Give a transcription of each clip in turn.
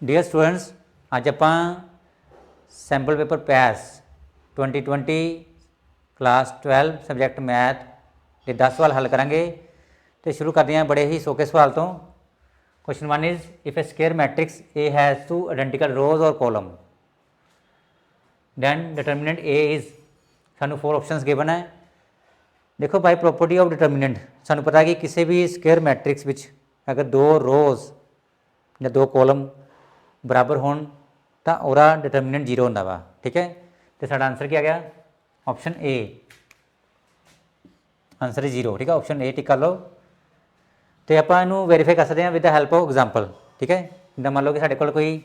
Dear students, ਅੱਜ ਆਪਾਂ sample paper ਪੈਸ 2020 ਕਲਾਸ 12 ਸਬਜੈਕਟ ਮੈਥ ਦੇ 10 ਸਵਾਲ ਹੱਲ ਕਰਾਂਗੇ। ਤੇ ਸ਼ੁਰੂ ਕਰਦੇ ਹਾਂ ਬੜੇ ਹੀ ਸੌਖੇ ਸਵਾਲ ਤੋਂ। Question 1 is if a square matrix A has two identical rows or column then determinant A is, ਸਾਨੂੰ 4 ਆਪਸ਼ਨਸ ਗਿਵਨ ਹੈ। ਦੇਖੋ ਬਾਈ ਪ੍ਰੋਪਰਟੀ ਆਫ ਡਿਟਰਮੀਨੈਂਟ ਸਾਨੂੰ ਪਤਾ ਕਿ ਕਿਸੇ ਵੀ ਸਕੁਏਅਰ ਮੈਟ੍ਰਿਕਸ ਵਿੱਚ ਅਗਰ ਦੋ ਰੋਜ਼ ਜਾਂ ਦੋ ਕੋਲਮ ਬਰਾਬਰ ਹੋਣ ਤਾਂ ਉਹਦਾ ਡਿਟਰਮੀਨੈਂਟ 0 ਹੁੰਦਾ ਵਾ। ਠੀਕ ਹੈ, ਤੇ ਸਾਡਾ ਆਨਸਰ ਕੀ ਆ ਗਿਆ? Option A, answer 0। ਠੀਕ ਹੈ, ਆਪਸ਼ਨ ਏ ਟਿਕ ਕਰ ਲਓ। ਤੇ ਆਪਾਂ ਇਹਨੂੰ ਵੈਰੀਫਾਈ ਕਰ ਸਕਦੇ ਹਾਂ with the help of example. ਠੀਕ ਹੈ, ਜਿੱਦਾਂ ਮੰਨ ਲਓ ਕਿ ਸਾਡੇ ਕੋਲ ਕੋਈ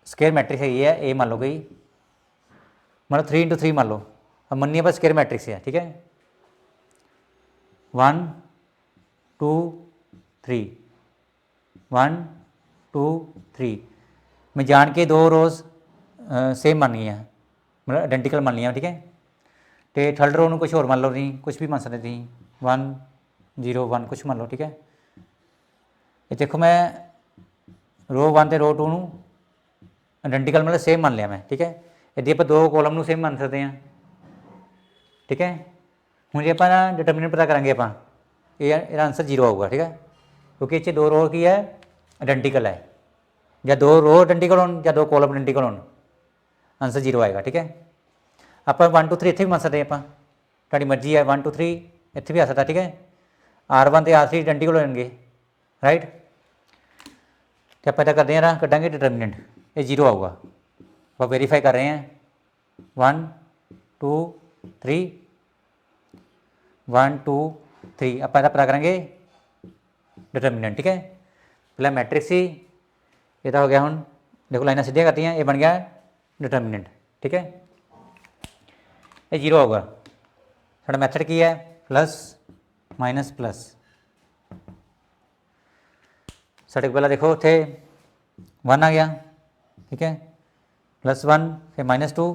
ਸਕੁਏਅਰ ਮੈਟ੍ਰਿਕਸ ਹੈਗੀ ਹੈ ਇਹ, ਮੰਨ ਲਓ ਕੋਈ ਮੰਨ ਲਓ 3x3 ਮੰਨ ਲਓ, ਮੰਨੀਏ ਆਪਾਂ ਸਕੁਏਅਰ ਮੈਟ੍ਰਿਕਸ ਹੈ। ਠੀਕ ਹੈ, 1 2 3 1 2 3 ਮੈਂ ਜਾਣ ਕੇ ਦੋ ਰੋਜ਼ ਸੇਮ ਮੰਨ ਗਈਆਂ, ਮਤਲਬ ਆਇਡੈਂਟੀਕਲ ਮੰਨ ਲਈਆਂ। ਠੀਕ ਹੈ, ਤੇ ਥਰਡ ਰੋ ਨੂੰ ਕੁਛ ਹੋਰ ਮੰਨ ਲਓ, ਤੁਸੀਂ ਕੁਛ ਵੀ ਮੰਨ ਸਕਦੇ ਤੁਸੀਂ 1 0 1 ਕੁਛ ਮੰਨ ਲਓ। ਠੀਕ ਹੈ, ਇਹ ਦੇਖੋ ਮੈਂ ਰੋ 1 ਤੇ ਰੋ 2 ਨੂੰ ਆਇਡੈਂਟੀਕਲ ਮਤਲਬ ਸੇਮ ਮੰਨ ਲਿਆ ਮੈਂ। ਠੀਕ ਹੈ, ਇੱਦਾਂ ਆਪਾਂ ਦੋ ਕੋਲਮ ਨੂੰ ਸੇਮ ਮੰਨ ਸਕਦੇ ਹਾਂ। ਠੀਕ ਹੈ, ਹੁਣ ਜੇ ਆਪਾਂ ਨਾ ਡਿਟਰਮੀਨੈਂਟ ਪਤਾ ਕਰਾਂਗੇ ਆਪਾਂ, ਇਹਦਾ ਆਨਸਰ 0 ਆਊਗਾ। ਠੀਕ ਹੈ, ਕਿਉਂਕਿ ਇਹ 'ਚ ਦੋ ਰੋ ਕੀ ਹੈ? ਆਇਡੈਂਟੀਕਲ ਹੈ। ਜਾਂ ਦੋ ਰੋ ਆਇਡੈਂਟੀਕਲ ਹੋਣ ਜਾਂ ਦੋ ਕੋਲਮ ਆਇਡੈਂਟੀਕਲ ਹੋਣ, ਆਨਸਰ 0 ਆਏਗਾ। ਠੀਕ ਹੈ, ਆਪਾਂ 1 2 3 ਇੱਥੇ ਵੀ ਮੰਨ ਸਕਦੇ ਆਪਾਂ, ਤੁਹਾਡੀ ਮਰਜ਼ੀ ਹੈ। 1 2 3 ਇੱਥੇ ਵੀ ਆ ਸਕਦਾ। ਠੀਕ ਹੈ, R1 ਅਤੇ R3 ਆਇਡੈਂਟੀਕਲ ਹੋ ਜਾਣਗੇ, ਰਾਈਟ। ਅਤੇ ਆਪਾਂ ਇੱਦਾਂ ਕਰਦੇ ਹਾਂ ਨਾ, ਕੱਢਾਂਗੇ ਡਿਟਰਮੀਨੈਂਟ, ਇਹ 0 ਆਊਗਾ। ਆਪਾਂ ਵੈਰੀਫਾਈ ਕਰ ਰਹੇ ਹਾਂ 1 2 3 1 2 3 ਆਪਾਂ ਇਹਦਾ ਪਤਾ ਕਰਾਂਗੇ ਡਿਟਰਮੀਨੈਂਟ। ਠੀਕ ਹੈ, ਪਹਿਲਾਂ ਮੈਟ੍ਰਿਕਸ ਸੀ, ਇਹਦਾ ਹੋ ਗਿਆ ਹੁਣ ਦੇਖੋ ਲਾਈਨਾਂ ਸਿੱਧੀਆਂ ਕਰਤੀਆਂ, ਇਹ ਬਣ ਗਿਆ ਡਿਟਰਮੀਨੈਂਟ। ਠੀਕ ਹੈ, ਇਹ 0 ਆਊਗਾ। ਸਾਡਾ ਮੈਥਡ ਕੀ ਹੈ? Plus minus plus. ਸਾਡੇ ਪਹਿਲਾਂ ਦੇਖੋ ਉੱਥੇ 1 ਆ ਗਿਆ। ਠੀਕ ਹੈ, +1 ਫਿਰ -2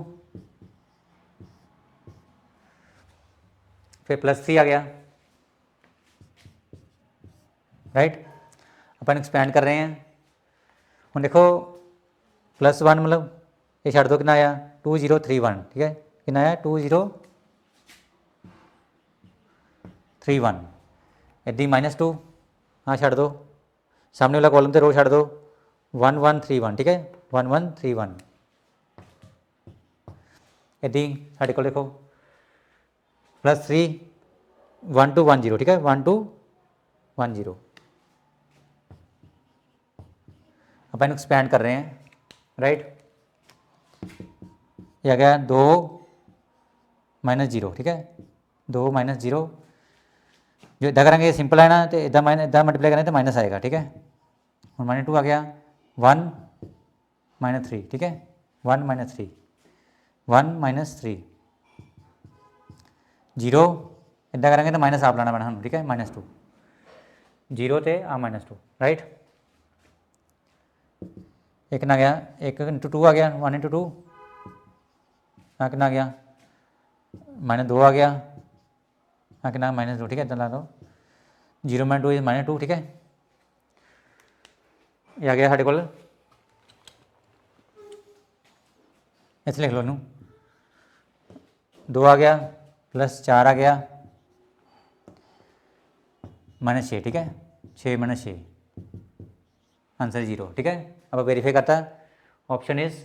ਫਿਰ +3 ਆ ਗਿਆ, ਰਾਈਟ। ਆਪਾਂ ਇਹਨੂੰ ਐਕਸਪੈਂਡ ਕਰ ਰਹੇ ਹਾਂ। ਹੁਣ ਦੇਖੋ +1 ਮਤਲਬ ਇਹ ਛੱਡ ਦਿਓ, ਕਿੰਨਾ ਆਇਆ? 2 0 3 1। ਠੀਕ ਹੈ, ਕਿੰਨਾ ਆਇਆ? 2 0 3 1। ਇੱਦਾਂ ਹੀ -2 ਹਾਂ ਛੱਡ ਦਿਓ, ਸਾਹਮਣੇ ਵਾਲਾ ਕੋਲਮ 'ਤੇ ਰੋ ਛੱਡ ਦਿਓ, 1 1 3 1। ਠੀਕ ਹੈ, 1 1 3 1। ਇੱਦਾਂ ਹੀ ਸਾਡੇ ਕੋਲ ਦੇਖੋ +3 1 2 1 0। ਠੀਕ ਹੈ, 1 2 1 0। ਆਪਾਂ ਇਹਨੂੰ ਐਕਸਪੈਂਡ ਕਰ ਰਹੇ ਹਾਂ, ਰਾਈਟ। ਇਹ ਆ ਗਿਆ 2 -0। ਠੀਕ ਹੈ, 2 -0। ਜੋ ਇੱਦਾਂ ਕਰਾਂਗੇ ਸਿੰਪਲ ਹੈ ਨਾ, ਅਤੇ ਇੱਦਾਂ ਇੱਦਾਂ ਮਲਟੀਪਲਾਈ ਕਰਾਂਗੇ ਤਾਂ ਮਾਈਨਸ ਆਏਗਾ। ਠੀਕ ਹੈ, ਹੁਣ -2 ਆ ਗਿਆ, 1 -3। ਠੀਕ ਹੈ, 1 -3 1 -3 0। ਇੱਦਾਂ ਕਰਾਂਗੇ ਤਾਂ ਮਾਈਨਸ ਆਪ ਲਾਉਣਾ ਪੈਣਾ ਸਾਨੂੰ। ਠੀਕ ਹੈ, -2 0 ਅਤੇ ਆ -2, ਰਾਈਟ। ਇਹ ਕਿੰਨਾ ਆ ਗਿਆ? 1 × 2 ਆ ਗਿਆ, 1 × 2। ਆ ਕਿੰਨਾ ਆ ਗਿਆ? -2 ਆ ਗਿਆ, ਆ ਕਿੰਨਾ? -2। ਠੀਕ ਹੈ, ਇੱਦਾਂ ਲਾ ਲਓ 0 -2 ਇਜ਼ -2। ਠੀਕ ਹੈ, ਇਹ ਆ ਗਿਆ ਸਾਡੇ ਕੋਲ, ਇੱਥੇ ਲਿਖ ਲਓ ਇਹਨੂੰ, 2 ਆ ਗਿਆ +4 ਆ ਗਿਆ -6। ਠੀਕ ਹੈ, 6 -6 ਆਨਸਰ 0। ਠੀਕ ਹੈ, ਆਪਾਂ ਵੈਰੀਫਾਈ ਕਰਤਾ, ਆਪਸ਼ਨ ਇਜ਼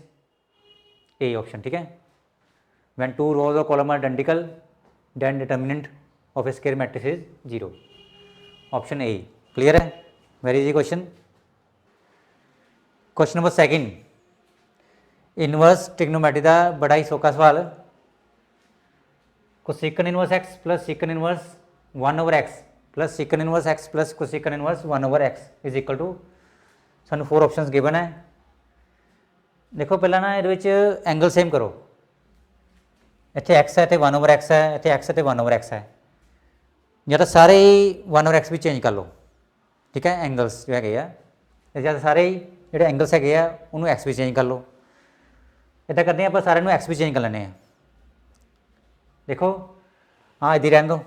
ए ऑप्शन। ठीक है, when two rows or column are identical then determinant of a square matrix is 0। Option A clear है, very easy question. Question number 2, inverse trigonometry का बड़ा ही सौखा सवाल। Cosecant inverse x plus secant inverse 1/x plus secant inverse x plus cosecant inverse 1/x is equal to, सानू 4 options given है। देखो पहला ना ये एंगल सेम करो, ਇੱਥੇ x ਹੈ ਅਤੇ 1/x ਹੈ, ਇੱਥੇ x ਅਤੇ 1/x ਹੈ, ਜਾਂ ਤਾਂ ਸਾਰੇ ਹੀ 1/x ਵੀ ਚੇਂਜ ਕਰ ਲਓ। ਠੀਕ ਹੈ, ਐਂਗਲਸ ਜੋ ਹੈਗੇ ਆ, ਜਾਂ ਤਾਂ ਸਾਰੇ ਹੀ ਜਿਹੜੇ ਐਂਗਲਸ ਹੈਗੇ ਆ ਉਹਨੂੰ x ਵੀ ਚੇਂਜ ਕਰ ਲਓ। ਇੱਦਾਂ ਕਰਦੇ ਹਾਂ ਆਪਾਂ ਸਾਰਿਆਂ ਨੂੰ x ਵੀ ਚੇਂਜ ਕਰ ਲੈਂਦੇ ਹਾਂ। ਦੇਖੋ ਹਾਂ ਇੱਦਾਂ ਰਹਿਣ ਦਿਓ,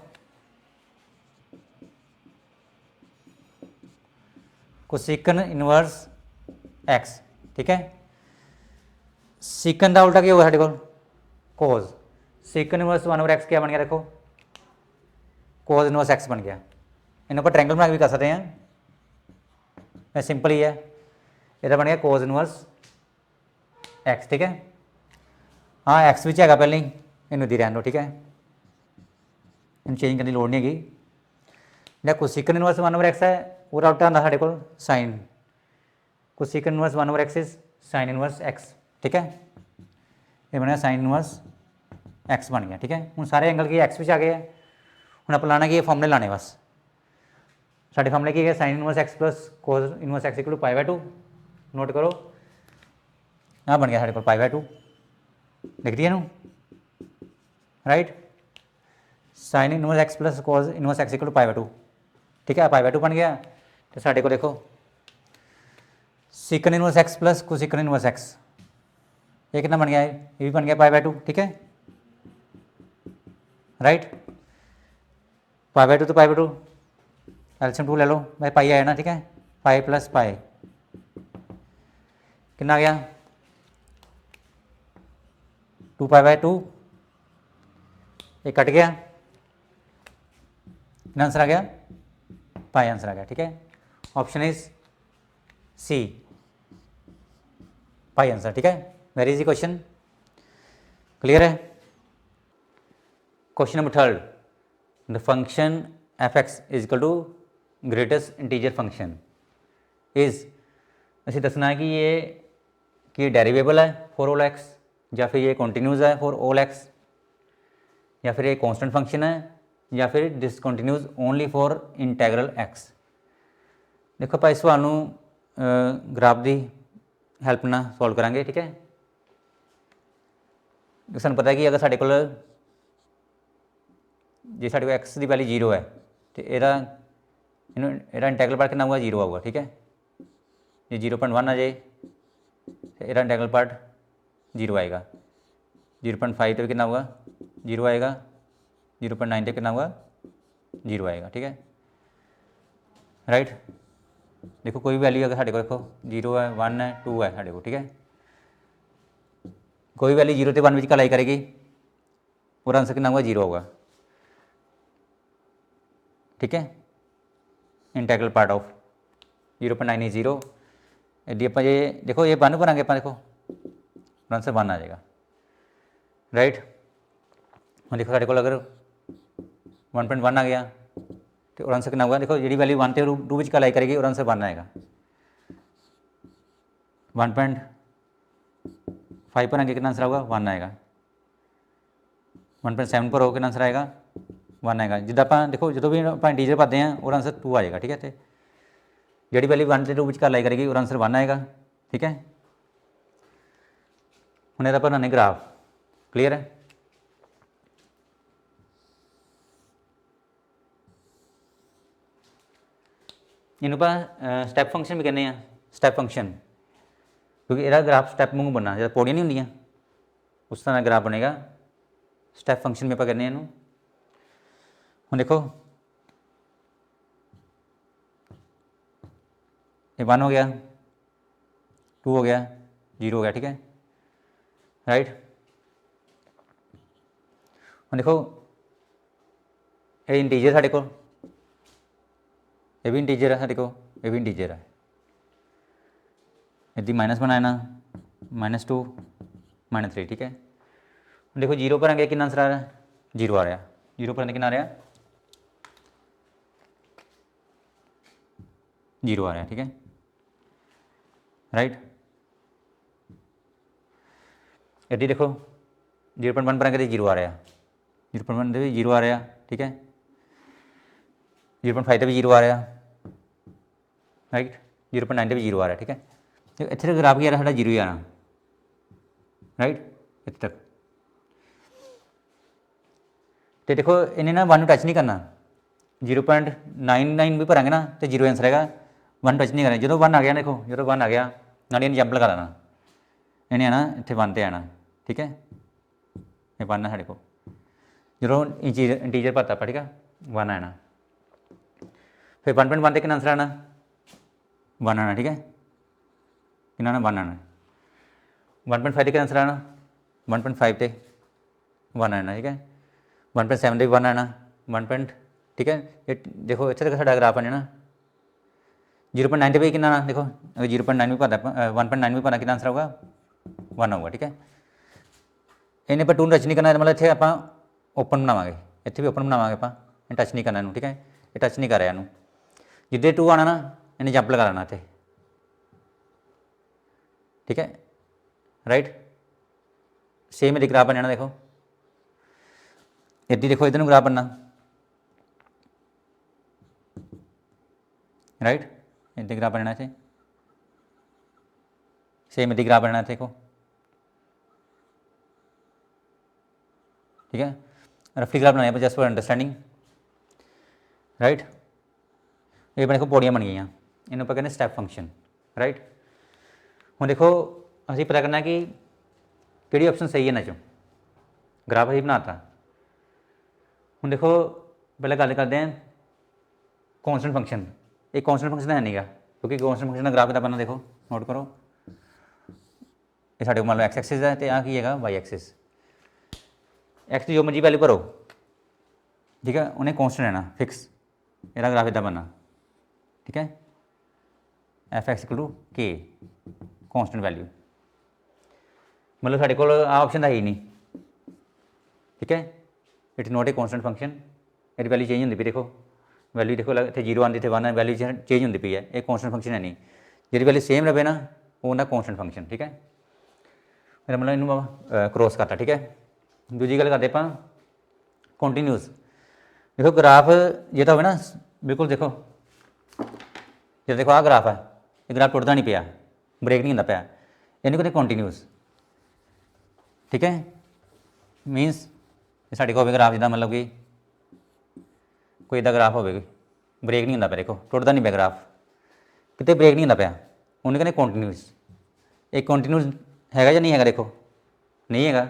कोसिकन इनवर्स एक्स, ठीक है। सीकन का उल्टा क्या होगा साढ़े को, कोज। सीकन इनवर्स 1/x क्या बन गया, देखो कोज इनवर्स एक्स बन गया। इन्हों पर ट्रैंगल बना के भी कर सकते हैं, सिंपल ही है। यह बन गया कोज इनवर्स एक्स, ठीक है। हाँ एक्स भी है पहले ही, इन दी रहने दो, ठीक है, इन चेंज करने की लोड़ नहीं हैगी। जो कोसिकन इनवर्स 1/x है वो उल्टा होंगे साढ़े को sine, cosecant inverse 1/x is sine inverse x, ठीक है। ये बन गया साइन इनवर्स एक्स बन गया, ठीक है। हूँ सारे एंगल के एक्स भी आ गए हैं। हूँ आप लाना कि फॉर्मूले लाने बस, साढ़े फॉर्मूले की है sine inverse x plus cos inverse x equal to π/2। Note करो यहाँ बन गया साढ़े को π/2, लिख दिया नू, right. Sine inverse x plus cos inverse x equal to π/2, ठीक है। π/2 बन गया तो साढ़े को देखो secant inverse x plus cosecant inverse x, ये कितना बन गया है, ये भी बन गया π/2, ठीक है, राइट। π/2 तो π/2 एल्शियम 2 ले लो भाई, पाई आया ना, ठीक है, पाई प्लस पाई कितना आ गया 2π/2, ये कट गया, कितना आंसर आ गया, पाई आंसर आ गया, ठीक है। Option is C, pi answer, ठीक है। वेरी इजी क्वेश्चन, क्लियर है। Question number 3, the function f(x) is equal to greatest integer function is, ਅਸੀਂ ਦੱਸਣਾ है कि ये डेरिवेबल है फॉर ऑल एक्स, या फिर ये कॉन्टीन्यूज है फॉर ऑल एक्स, या फिर ये कांस्टेंट फंक्शन है, या फिर डिसकंटिन्यूज ओनली फॉर इंटैग्रल एक्स। देखो ਆਪਾਂ इस सवाल ਨੂੰ ग्राफ की हैल्प ਨਾਲ सॉल्व करांगे, ठीक है। ਸਾਨੂੰ पता है कि अगर साढ़े को जे साढ़े को एक्स की वैल्यू 0 है तो ਇਹਦਾ इंटैग्रल पार्ट कितना होगा, 0 आऊगा, ठीक है। जे 0.1 आ जाए तो ਇਹਦਾ इंटैग्रल पार्ट 0 आएगा, 0.5 तो भी कितना होगा 0 आएगा, 0.9 तो कितना होगा 0 आएगा, ठीक है, राइट। देखो कोई भी वैल्यू अगर साढ़े को देखो 0 है, 1 है, 2 है साढ़े को, ठीक है, कोई वैल्यू 0 से 1 का लाई करेगी और आंसर कितना होगा 0 होगा, ठीक है। इंटैग्रल पार्ट ऑफ 0.9 इज 0, यदि आप ये देखो ये 1 बनाएंगे आप, देखो आंसर 1 आ जाएगा, राइट। हम देखो साढ़े को अगर 1.1 आ गया तो और आंसर कितना होगा, देखो जी वैल्यू 1 से 2 का लाई करेगी और आंसर 1 आएगा, 1.5 पर आगे कितना आंसर होगा 1 आएगा, 1.7 पर हो कितना आंसर आएगा 1 आएगा। जिदा आप देखो जो भी आप इंटीजर भरते हैं और आंसर 2 आ जाएगा, ठीक है। तो जी वैल्यू 1 से 2 का लाई करेगी और आंसर 1 आएगा, ठीक है। हम यदा बनाने ग्राफ, क्लीयर है। इनू आप स्टैप फंक्शन भी कहने हैं, स्टैप फंक्शन, क्योंकि यदा ग्राफ स्टैप वांगू बनना, जब पौड़ियाँ नहीं होंदियां उस तरह ग्राफ बनेगा, स्टैप फंक्शन में आप कहने हैं। हम देखो ये 1 हो गया, 2 हो गया, 0 हो गया, ठीक है, राइट। हम देखो ये इंटीजर साढ़े को, ये भी इंटीजर है साढ़े को, ये भी इंटीजर है, यदि माइनस बनाना -2 -3, ठीक है। देखो 0 पर आगे कितना आंसर आ रहा है 0 आ रहा है, 0 पर कितना आ रहा है 0 आ रहा है, ठीक है, राइट। यदि देखो 0.1 पर आगे 0 आ रहा है, 0.1 भी 0 आ रहा है, ठीक है, 0.5 भी 0 आ रहा, राइट, 0.9 भी 0 आ रहा, ठीक है। तो इतने तक ग्राफ की आ रहा 0 ही आना, राइट, इतने तक। तो देखो इन्हें ना 1 टच नहीं करना, 0.99 भी भरांगे ना तो 0 आंसर आएगा, 1 टच नहीं करना। जो 1 आ गया देखो, जो 1 आ गया ना इन जंप लगा लेना, इन्हें आना इतने 1 पर आना, ठीक है, ये 1 है साढ़े को, जो इंटीजर भरता पड़ेगा 1 आना, फिर 1.1 से कितना आंसर आना 1 आना, ठीक है, कितना आना 1 आना, 1.5 ਤੇ ਆਂਸਰ आना 1.5 ਤੇ 1 आना, ठीक है, 1.7 ਤੇ 1 आना 1. ठीक है, ये देखो इतने तक साडा ग्राफ आ जाना 0.9 पे कितना आना, देखो अगर 0.9 भी पता 1.9 भी पता कितना आंसर होगा 1 होगा, ठीक है। इन्हें पर टूल टच नहीं करना, मतलब इतने आप ओपन बनावे, इतने भी ओपन बनावे, आप टच नहीं करना, ठीक है, ये टच नहीं कर रहा, जिद्दे 2 आना ना इन्हें जंप लगा लेना इतने, ठीक है, राइट। सेम यदि ग्राफ बन जाना, देखो यदि देखो इधर ग्राफ बनना, राइट, इतने ग्राफ बनना चाहिए, सेम यदि ग्राफ बनना देखो, ठीक है, रफली ग्राफ बनाया जस्ट फॉर अंडरस्टैंडिंग, राइट। ये देखो पौड़ियाँ बन गई, इन्होंने आप कहते स्टैप फंक्शन, राइट। हम देखो अभी पता करना कि किहड़ी ऑप्शन सही है, इन्हां चों ग्राफ अभी बनाता। हम देखो पहले गल करते हैं कॉन्स्टेंट फंक्शन, एक कॉन्स्टेंट फंक्शन है नहीं गा, क्योंकि कॉन्स्टेंट फंक्शन का ग्राफ कितना बनना, देखो नोट करो, ये साढ़े मान लो एक्स एक्सिस है, तो आ की है वाई एक्सिस, एक्स की जो मर्जी वैल्यू भरो, ठीक है, उन्हें कॉन्स्टेंट रहना फिक्स, यदा ग्राफ इदा बनना, ठीक है, एफ एक्स इक्वल टू के कॉन्स्टेंट वैल्यू, मतलब साढ़े को ऑप्शन है ही नहीं, ठीक है, it is not a constant function, ये वैल्यू चेंज होती पी, देखो वैल्यू देखो इतने 0 आती, इतने 1 है, वैल्यू चेंज होती पी है, एक कॉन्स्टेंट फंक्शन है नहीं, जी वैल्यू सेम रहे ना वो ना कॉन्स्टेंट फंक्शन, ठीक है, मेरा मतलब इनू क्रॉस करता, ठीक है। दूजी गल करते आप कॉन्टीन्यूस, देखो ग्राफ जो तो हो ना बिल्कुल, देखो जो देखो आ ग्राफ है, ये ग्राफ टुटता नहीं पाया, ब्रेक नहीं होता पाया, इन्हें कहते कॉन्टीन्यूस, ठीक है, मीनस साढ़े को ग्राफ जिदा मतलब कि कोई इदा ग्राफ हो ब्रेक नहीं होता पाया, देखो टुटता नहीं पाया ग्राफ, कितने ब्रेक नहीं होता पाया, उन्हें कहते कॉन्टीन्यूस। एक कॉन्टीन्यूस है या नहीं है, देखो नहीं है,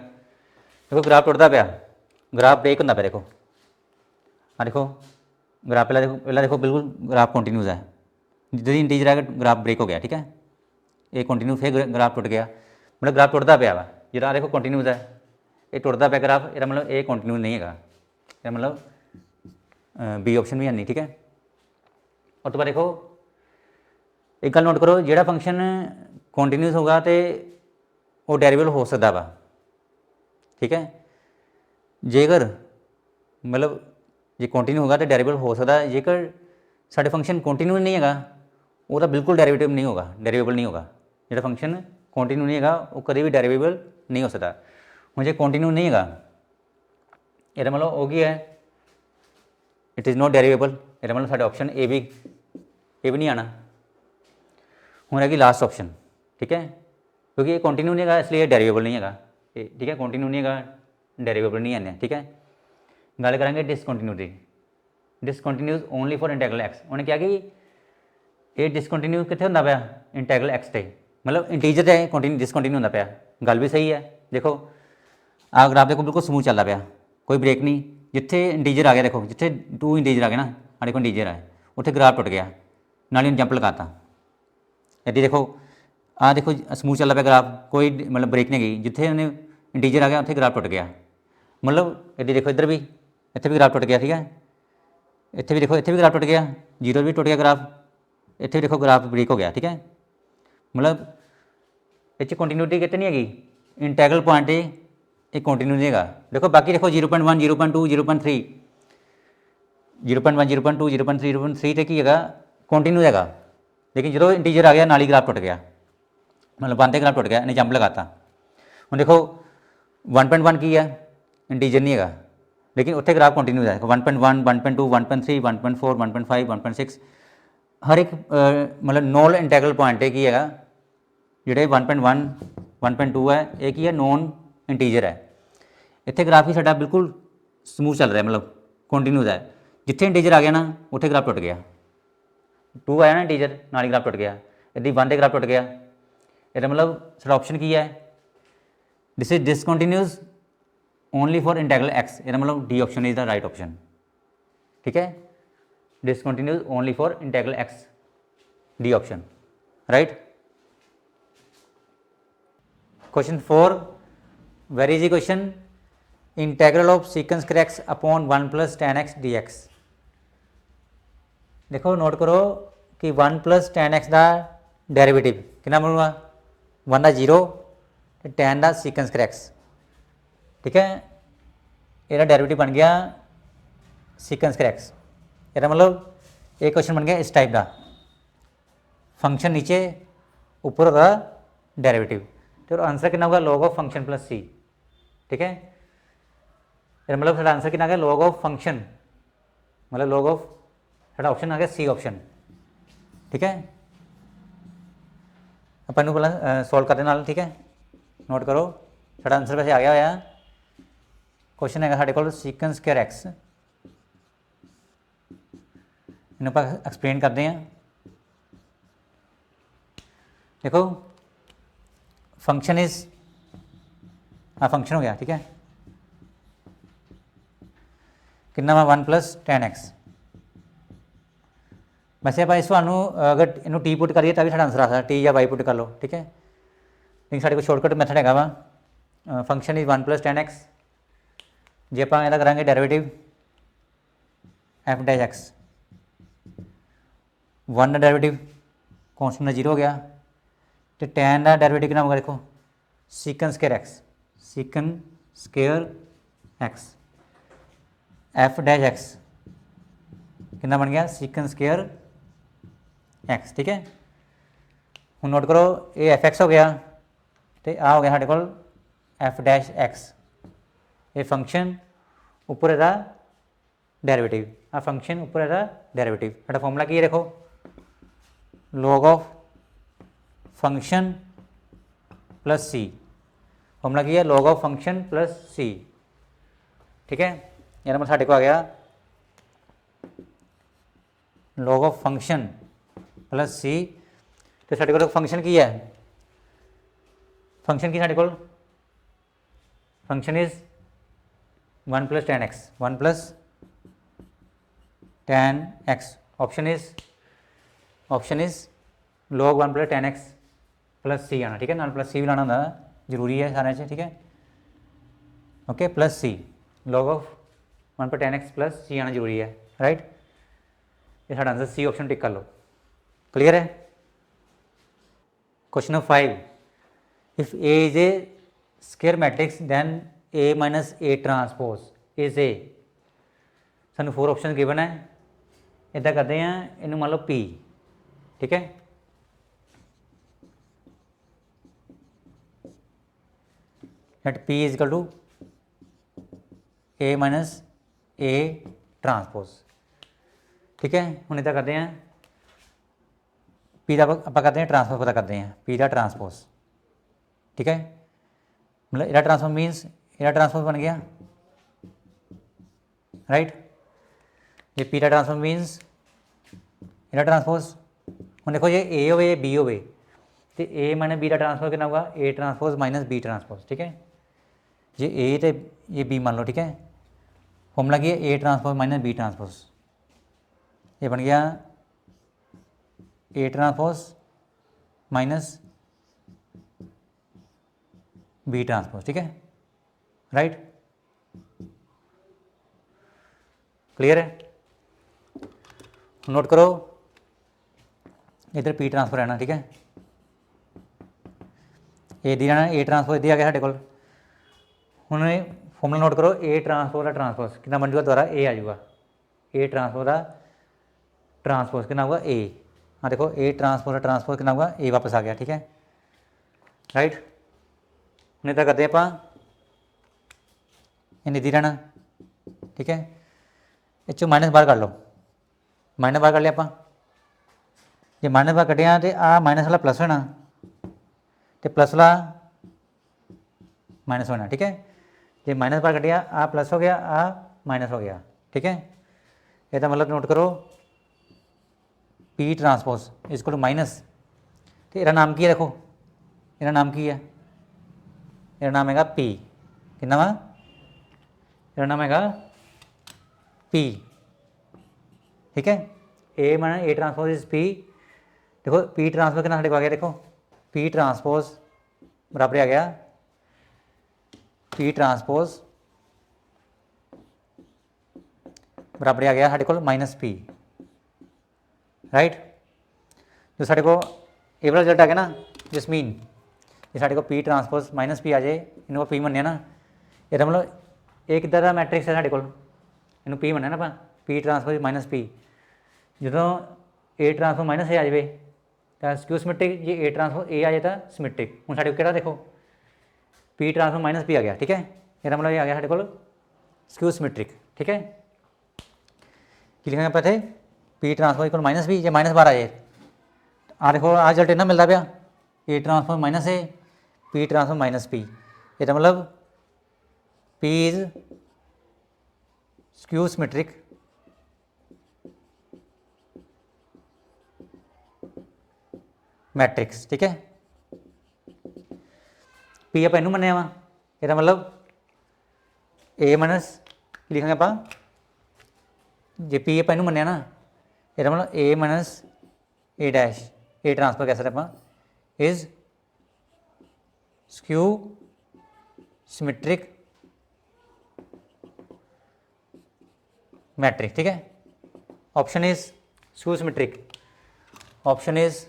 देखो ग्राफ टुटता पाया, ग्राफ ब्रेक होता पाया, देखो हाँ देखो ग्राफ पहला देखो बिल्कुल ग्राफ कॉन्टीन्यूस है, जितनी इंटीजर है ग्राफ ब्रेक हो गया, ठीक है, एक कॉन्टीन्यू फिर ग्राफ टुट गया, मतलब ग्राफ टुटता पाया वा, जो देखो कॉन्टीन्यूस है, ये टुटता पाया ग्राफ, यदा मतलब ये कॉन्टीन्यूस नहीं है, यदा मतलब बी ऑप्शन भी है नहीं, ठीक है। और तो बाद देखो एक गल नोट करो, जो फंक्शन कॉन्टीन्यूस होगा तो वो डेरिवेबल हो सकता वा, ठीक है, जेकर मतलब जे कॉन्टीन्यू होगा तो डेरिवेबल हो सकता है, जेकर साढ़े फंक्शन कॉन्टीन्यू नहीं है वो तो बिल्कुल डेरिवेटिव नहीं होगा, डेरिवेबल नहीं होगा, जो फंक्शन कॉन्टीन्यू नहीं है वो कभी भी डेरिवेबल नहीं हो सकता। हूँ जो कॉन्टीन्यू नहीं है ये मतलब वो की है, इट इज़ नॉट डेरिवेबल, ये मतलब साढ़े ऑप्शन ए भी नहीं आना। हूँ रहेगी लास्ट ऑप्शन, ठीक है, क्योंकि ये कॉन्टीन्यू नहीं है इसलिए डेरिवेबल नहीं है, ठीक है, कॉन्टीन्यू नहीं है डेरिवेबल नहीं है, ठीक है। गल करेंगे डिसकॉन्टीन्यूटी, discontinuous only for integral x, उन्हें क्या कि ये डिसकॉन्टीन्यू कितने होंदा पाया इंटैगल एक्स से, मतलब इंटीजर से कॉन्टीन्यू डिसकॉन्टीन्यू होंदा पाया, गल भी सही है। देखो आ ग्राफ देखो बिल्कुल स्मूथ चलता पाया, कोई ब्रेक नहीं, जिथे इंटीजर आ गया, देखो जिथे 2 इंटीजर आ गए ना, साढ़े को इंटीजर है उत्थे ग्राफ टुट गया, नाल जंप लगाता, इदी देखो आ देखो स्मूथ चलता पाया ग्राफ, कोई मतलब ब्रेक नहीं गई, जिथे उन्हें इंटीजर आ गया उत्थे ग्राफ टुट गया, मतलब इदी देखो इधर भी इत्थे भी ग्राफ टुट गया, ठीक है, इत्थे भी देखो इत्थे भी ग्राफ टुट गया, 0 भी टुट गया ग्राफ, इत्थे भी देखो ग्राफ ब्रेक हो गया, ठीक है, मतलब इस कॉन्टीन्यूटी कितनी नहीं हैगी, इंटैगल पॉइंट एक कॉन्टीन्यू नहीं है। देखो बाकी देखो 0.1 0.2 0.3 0.1 0.2 0.3 0.3 तो की है कॉन्टीन्यू है, लेकिन जो इंटीजर आ गया नाली ग्राफ टुट गया, मतलब बनते ग्राफ टुट गया, इन्हें जंप लगाता। हम देखो 1.1 की है इंटीजर नहीं है, लेकिन उत्थे ग्राफ कॉन्टीन्यू है, 1.1 1.2 1.3 1.4 1.5 1.6 हर एक मतलब नॉन इंटैगल पॉइंट की है, जोड़े 1.1 1.2 है एक ही है नॉन इंटीजर है, इतने ग्राफ ही साडा बिल्कुल स्मूथ चल रहा है, मतलब कॉन्टीन्यूस है, जिथे इंटीजर आ गया ना उत्थे ग्राफ टुट गया, 2 आया ना इंटीजर नाल ग्राफ टुट गया, इदी 1 ग्राफ टुट गया, ये मतलब साडा ऑप्शन की है, this is discontinuous only for integral x, ये मतलब D option is the right option, ठीक है, discontinuous only for integral x, D option. Right. Question 4, where is equation integral of secant square x upon 1 plus tan x dx। देखो note करो कि 1 plus tan x का derivative कितना बनूगा, 1 का 0 तो tan का सीकेंस स्क्वायर एक्स, ठीक है। ये डेरिवेटिव बन गया सीकेंस स्क्वायर एक्स। ये मतलब एक क्वेश्चन बन गया इस टाइप का, फंक्शन नीचे ऊपर होगा डेरिवेटिव, तो आंसर कितना होगा log of function plus C, ठीक है। मतलब साढ़ा आंसर कितना आ गया लॉग ऑफ फंक्शन, मतलब लॉग ऑफ साढ़ा ऑप्शन आ गया सी ऑप्शन, ठीक है। अपन पहला सॉल्व करने नाल, ठीक है। नोट करो साढ़ा आंसर वैसे आ गया होया, क्वेश्चन है साढ़े को सीकेंस स्क्वायर एक्स, इन्हें आप एक्सप्लेन करते हैं। देखो फंक्शन इज फंक्शन हो गया, ठीक है, कितना वा 1 प्लस tan x। वैसे आप इस अगर इन टी पुट करिए तभी साढ़ा आंसर आ सकता, टी या वाई पुट कर लो, ठीक है। लेकिन साढ़े को शॉर्टकट मैथड है वा, function is 1 plus tan x, जे आप इहदा करांगे डेरिवेटिव f डैश x, 1 का डेरिवेटिव कॉन्स्टेंट 0 हो गया, तो tan का डेरिवेटिव कितना होगा देखो secant square x, secant square x, f dash x कितना बन गया सीकेंस स्क्वायर एक्स, ठीक है। हम नोट करो ये एफ एक्स हो गया, तो आ हो गया साढ़े को एफ डैश एक्स, ये फंक्शन उपर इसका डेरिवेटिव, आ फंक्शन उपर इसका डेरिवेटिव, साढ़ा फॉर्मूला की है देखो log of function plus C, formula की है log of function plus C, ठीक है। यार मतलब साढ़े को आ गया log of function plus C, तो साढ़े को फंक्शन की है, फंक्शन की साढ़े को function is 1 plus tan x, 1 plus tan x, option is log 1 plus tan x plus C आना, ठीक है, नाल प्लस सी भी लाना होंदा जरूरी है सारे च, ठीक है। Okay plus C, log of 1 plus tan x plus C आना जरूरी है, राइट। ये साढ़ा आंसर सी ऑप्शन टिक कर लो, क्लियर है। Question number 5, if A is A square matrix then A minus A transpose is A, सानू 4 option given है, इदा करते हैं इनू मान लो पी, ठीक है। Let P is equal to A minus A transpose, ठीक है। हम इदा करते हैं पी का आप करते हैं ट्रांसपोज पता करते हैं, पी का ट्रांसपोज, ठीक है। मतलब इहदा ट्रांसपोज मीनस इहदा ट्रांसपोज बन गया, राइट। ये पी का ट्रांसपोज मीनस इहदा ट्रांसपोज, हम देखो ये ए हो बी हो, तो ए माइनस बी का ट्रांसपोज कितना होगा A transpose minus B transpose, ठीक है। ये ए तो ये बी मान लो, ठीक है। फॉर्मूला की है A transpose minus B transpose, ये बन गया A transpose minus B transpose, ठीक है, राइट। क्लियर है। नोट करो इधर पी ट्रांसफर रहना, ठीक है, ए दी रहना ए ट्रांसपोज इधर आ गया साढ़े को। हुण फॉर्मूला नोट करो ए ट्रांसपोज का ट्रांसपोज कितना बन जाऊगा दोबारा ए आ जाऊगा, ए ट्रांसपोज का ट्रांसपोज कितना होगा ए, हाँ देखो ए ट्रांसपोज का ट्रांसपोज कितना होगा ए वापस आ गया, ठीक है, राइट। नहीं तो करते आप इन्हें दी रहना, ठीक है। इस माइनस बाहर कर लो, माइनस बाहर कर लिया आप, जो माइनस बाहर कटिया तो आ माइनस वाला प्लस होना, तो प्लस वाला माइनस होना, ठीक है। जो माइनस बाहर कटिया आ प्लस हो गया आ माइनस हो गया, ठीक है। यदा मतलब नोट करो पी ट्रांसपोज इसको माइनस, तो यदा नाम की है देखो, यदा नाम की है, यदा नाम है पी, कितना वा यदा नाम है पी, ठीक है। A minus A transpose is P, देखो पी ट्रांसपोज कितना साढ़े को आ गया, देखो पी ट्रांसपोज बराबर आ गया पी ट्रांसपोज बराबर आ गया साढ़े को माइनस पी, राइट। जो साढ़े को ये वाला रिजल्ट आ गया ना जसमीन, ये साढ़े को पी ट्रांसपोज माइनस पी आ जाए, इनको पी मनने ना, ये मतलब एक इधर का मैट्रिक्स है साढ़े को, इनू पी मनने ना आप पी ट्रांसपोज माइनस पी, जो ए ट्रांसपोज माइनस ए आ जाए तो स्क्यू सिमेट्रिक, जे ए ट्रांसपोज ए आ जाए तो सिमेट्रिक। हूँ साढ़े को देखो पी ट्रांसपोज माइनस पी आ गया, ठीक है, ये मतलब ये आ गया साढ़े को स्क्यू सिमेट्रिक, ठीक है। कि लिखेंगे पता है P transpose equal minus B, या माइनस बार आ जाए आ देखो आ रिजल्ट इतना मिलता पाया A transpose minus A P transpose minus P, ये मतलब P is skew symmetric matrix, ठीक है। पी आप इनू मन्ने वा, ये मतलब ए माइनस लिखेंगे आप जे पी आप इनू मन्ने ना, ये मतलब A minus A dash A transfer कह सकते आप इज स्क्यू सिमेट्रिक मैट्रिक्स, ठीक है। Option is skew symmetric, option is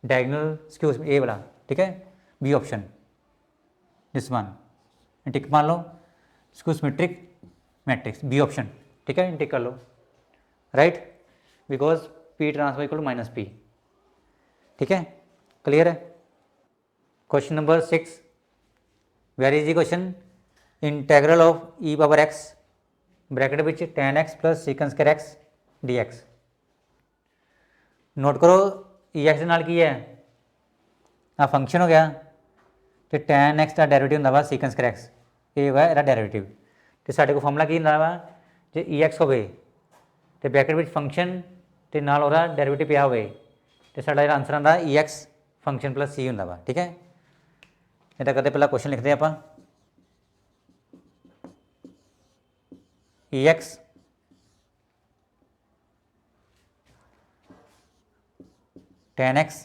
diagonal skew A वाला, ठीक है। B option this one, tick मान लो skew symmetric matrix B option, ठीक है, टिक कर लो, right, because P transfer equal minus P, ठीक है, क्लियर है। Question number 6, where is the question integral of E power x bracket which tan x plus secant square x D x. Note करो E x नाल की है आ function हो गया तो tan x का डेरिवेटिव होंदा वा सीकन स्क्वायर एक्स, ये होगा इसका डेरिवेटिव, तो साढ़े को फॉर्मूला की होंदा वा जे ई एक्स होवे तो ब्रैकेट विच फंक्शन तो नाल ਉਹਦਾ डेरिवेटिव पिया होवे तो साडा ਜਿਹੜਾ आंसर आंदा ई एक्स फंक्शन प्लस सी होंदा वा, ठीक है। इदा करते पहला क्वेश्चन लिखते हैं आप E x tan x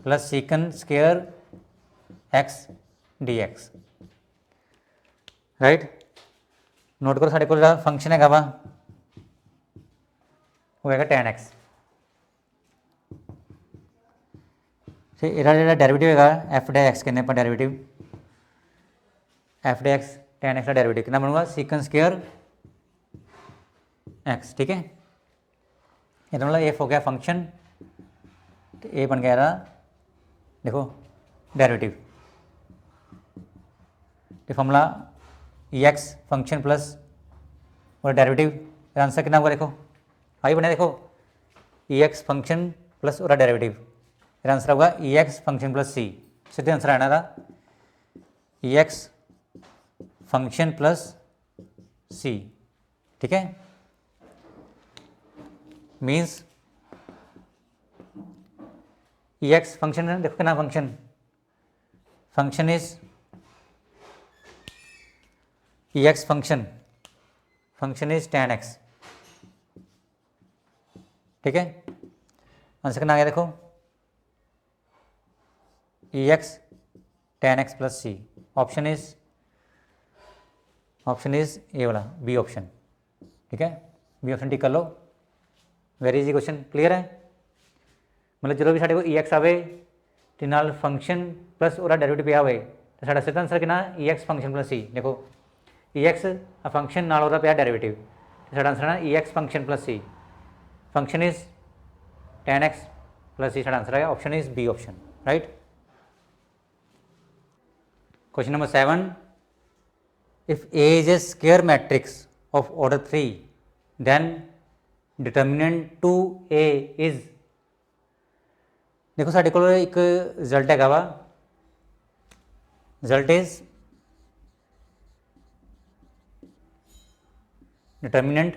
plus secant square x D x, right. Note करो साढ़े को फंक्शन है वा होएगा tan x, तो ਇਹਦਾ ਜਿਹੜਾ ਡੈਰੀਵੇਟਿਵ ਹੈਗਾ ਐਫ ਡੇ ਐਕਸ ਕਹਿੰਦੇ ਆਪਾਂ ਡੈਰੀਵੇਟਿਵ ਐਫ ਡੇ ਐਕਸ tan x ਦਾ ਡੈਰੀਵੇਟਿਵ ਕਿੰਨਾ ਬਣੂਗਾ ਸੀਕਨ ਸਕੁਏਅਰ एक्स, ठीक है। ਇਹਦਾ मतलब एफ हो गया फंक्शन तो ए बन गया देखो डेरिवेटिव, तो फॉर्मूला ई एक्स फंक्शन प्लस और डेरिवेटिव आंसर कितना होगा देखो आई बने देखो ई एक्स फंक्शन प्लस और डेरिवेटिव आंसर होगा ई एक्स फंक्शन प्लस सी, सीधे आंसर आना था ई एक्स फंक्शन प्लस सी, ठीक है। मीन्स ई एक्स फंक्शन है देखो कितना function function is E x function is tan x, ठीक है। आंसर कितना आ गया देखो ई x tan x plus C, option is a वाला बी ऑप्शन, ठीक है, बी ऑप्शन टिक कर लो। वेरी इजी क्वेश्चन, क्लियर है। मतलब जो भी साढ़े को ई एक्स आवे तो नाल फंक्शन प्लस और डेरिवेटिव पिया हुए तो साढ़ा सीधा आंसर कितना ई एक्स फंक्शन प्लस सी, देखो ई एक्स फंक्शन नाल और पिया डेरिवेटिव तो साढ़ा आंसर है E x function plus C, function is tan x plus C, साढ़ा आंसर है option is B option, right. Question number 7, if A is A square matrix of order 3 then determinant 2a is, देखो साढ़े को एक result है वा result is determinant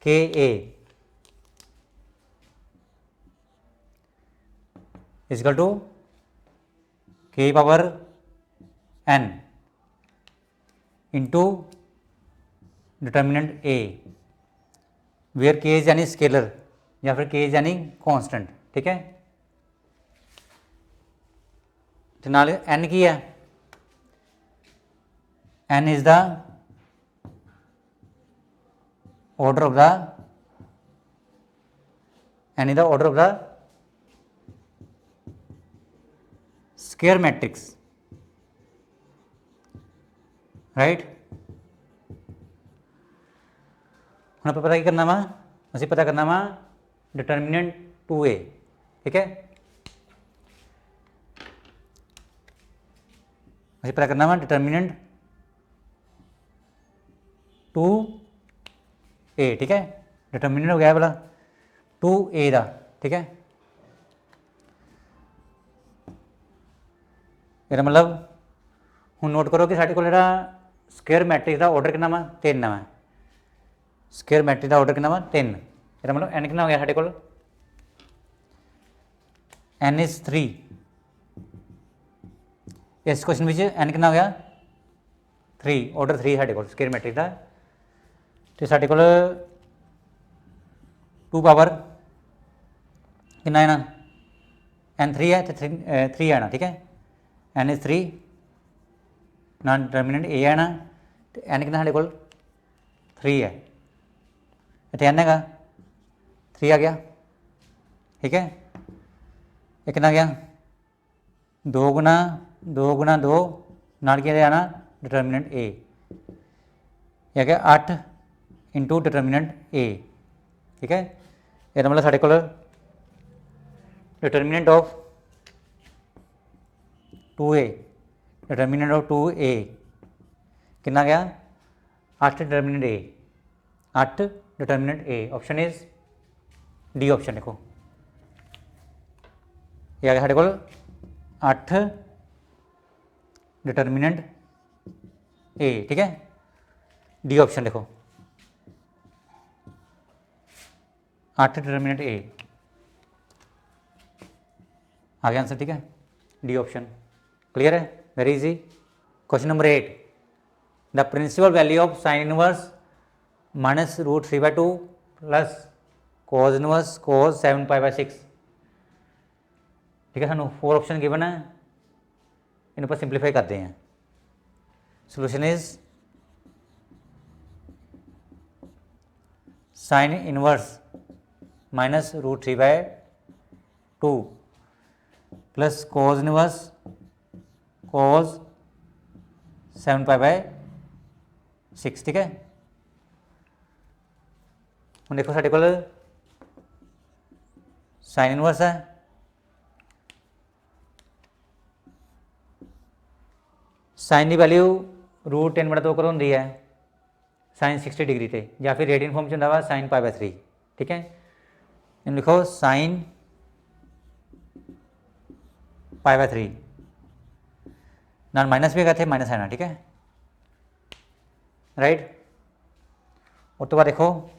K A equal to K power n into determinant A, where K is यानी scalar या फिर के इज यानी कॉन्स्टेंट, ठीक है। तो नाल एन की है, n is the order of the n is the order of the square matrix, right. हम आप पता की करना वा, असी पता करना वा डिटर्मिनेंट 2a, ठीक है। असी पता करना वा डिटर्मिनेंट 2a, ठीक है। डिटर्मिनेंट हो गया वाला 2a का, ठीक है। ਇਹਦਾ मतलब ਹੁਣ नोट करो कि साढ़े को स्क्वेयर मैट्रिक्स का ऑर्डर कितना वा 3 वा, स्क्वेयर मैट्रिक्स का ऑर्डर कितना वा 3, ਇਹਦਾ मतलब n कितना हो गया साढ़े को n इज 3, इस क्वेश्चन में n कितना हो गया 3, ऑर्डर 3 साढ़े को स्क्वेयर मैट्रिक्स का। तो साढ़े को 2 पावर कितना है ना n 3 है तो 3 है ना, ठीक है। n इज 3 ना डिटर्मिनेंट a है ना, तो n कितना साढ़े को 3 है, इतने n है 3 आ गया, ठीक है। ये कितना गया 2 गुना 2 नाल क्या आना डिटर्मिनेंट a, यह गया 8 इंटू डिटर्मिनेंट a, ठीक है। ये मतलब साढ़े को determinant of 2a, determinant of 2a कितना गया 8 determinant a, 8 determinant a, option is D option देखो, ये आ गया साढ़े को 8 डिटर्मिनेंट a, ठीक है। डी ऑप्शन देखो 8 डिटर्मिनेंट a आ गया आंसर, ठीक है। डी ऑप्शन क्लियर है, very easy. Question number 8, the principal value of sine inverse minus root 3/2 plus cos inverse cos 7π/6, ठीक है। सानू 4 ऑप्शन गिवन है, इन पर सिंपलीफाई करते हैं। Solution is sine inverse minus root 3/2 plus cos inverse cos 7π/6, ठीक है। हम देखो साढ़े को साइन इनवर्स है, साइन की वैल्यू रूट 10/2 करो होंगी है साइन 60 डिग्री से, या फिर रेडियन फॉर्म होंगे वा साइन π/3, ठीक है। इन लिखो साइन π/3 ना माइनस भी थे माइनस है ना, ठीक है, राइट। उस तो बाद देखो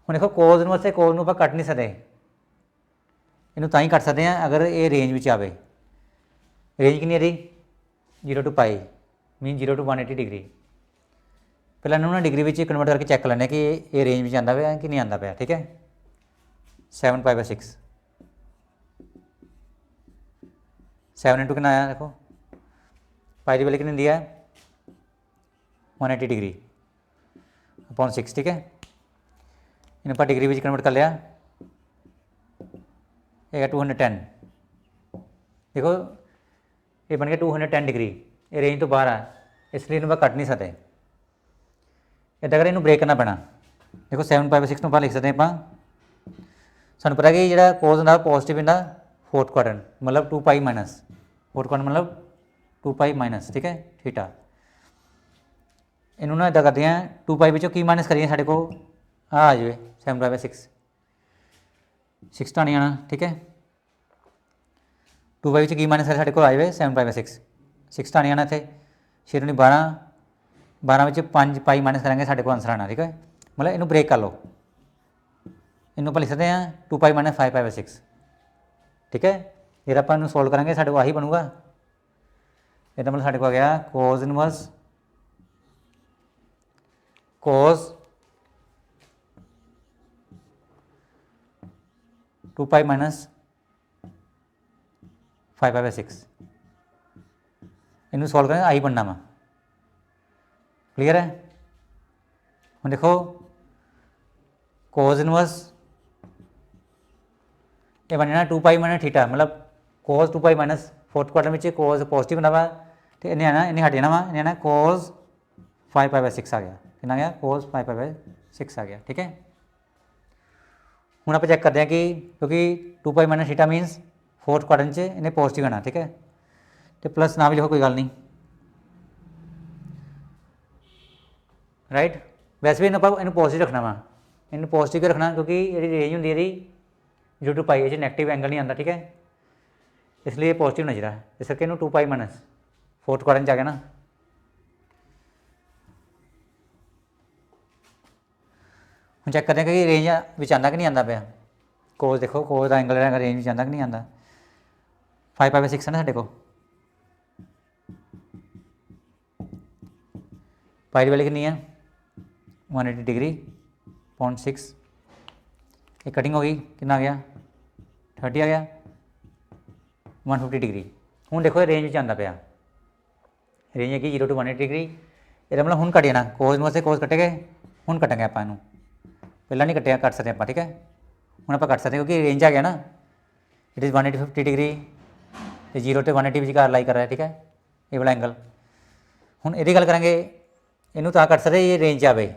हम देखो कोज इनवर्स से कोज नूं कट नहीं सकते, इनू तां ही कट सकते हैं अगर ये रेंज में आवे। रेंज कितनी है 0 to π मीन 0 to 180 डिग्री। पहले इन्होंने डिग्री में कन्वर्ट करके चैक कर लें कि ये रेंज में आता पाया कि नहीं आता पाया, ठीक है। 7π/6 7 इंटू कितना आया देखो, पाई की वैल्यू कितनी दी है 180 डिग्री अपॉन 6, ठीक है। इन पर डिग्री में कन्वर्ट कर लिया, ये 210, देखो ये बन गया 210 डिग्री, ये रेंज तो बाहर है, इसलिए इन्होंने कट नहीं सकते। इदा कर इन्हों ब्रेक करना पैना। देखो 7π/6 में लिख सकते हैं आप, सूँ पता कि जो कोज होंगे पॉजिटिव इनका 4th क्वाड्रेंट मतलब 2π माइनस 4th क्वाड्रेंट मतलब 2π माइनस, ठीक है थीटा। इन्होंने इदा करते हैं 2π बच्चों की माइनस करिए साढ़े को आ जाए 7π/6 6 तो नहीं आना, ठीक है। 2π बच्चों की माइनस साढ़े को आ जाए 7π/6 6 तो नहीं आना, इतने 6 नहीं 12 में 5π माइनस करेंगे साढ़े को आंसर आना, ठीक है। मतलब इनू ब्रेक कर लो, इनू आप लिख सकते हैं 2π माइनस 5π/6, ठीक है। फिर आप सोल्व करेंगे साढ़े को आही बनूगा, ये मतलब साढ़े को आ गया कोज इनवर्स कोज 2 पाई माइनस 5/6 इनू सॉल्व करें आई बनना वा क्लीयर है। हम देखो कोज इनवर्स ये बन जाना 2 पाई माइनस थीटा मतलब कोज 2 पाई माइनस फोर्थ क्वार्टर में कोज पॉजिटिव बना वा तो इन्हें आना इन्हें हट जाना वा इन्हें आना कोज 5/6 आ गया कितना गया कोज 5/6 आ गया ठीक है। हूँ आप चेक करते हैं कि क्योंकि 2 pi minus theta मीनस fourth quarter में इन्हें पॉजिटिव आना ठीक है तो प्लस ना भी लिखो कोई गल नहीं राइट। वैसे भी इन पॉजिटिव रखना वा इन पॉजिटिव रखना क्योंकि ये रेंज होंगी यदि 0 to पाई नैगेटिव एंगल नहीं आता ठीक है इसलिए पॉजिटिव नजर है इस करके 2 पाई माइनस फोर्थ क्वार्टर आ गया ना। हम चेक करते हैं कि रेंज में आता कि नहीं आता पाया कोज देखो कोज का एंगल रेंज में आता कि नहीं आता 5/6 है ना साढ़े को पाई वाली कितनी है 180 डिग्री 0.6 ये कटिंग होगी कितना आ गया 30 आ गया 150 डिग्री। हूँ देखो रेंज में आता पाया रेंज है 0 to 180 डिग्री ये मतलब हूँ कट जाना कोज में से कोज कटे गए हूँ कटेंगे आप पहला नहीं कटिया कट सकते आप ठीक है हूँ आप कट सकते क्योंकि रेंज आ गया ना इट इज़ 180 डिग्री 0 to 180 विचकार लाई कर रहा है ठीक है ये वाला एंगल। हूँ ये गल करेंगे इनू तो कट सकते ये रेंज आवे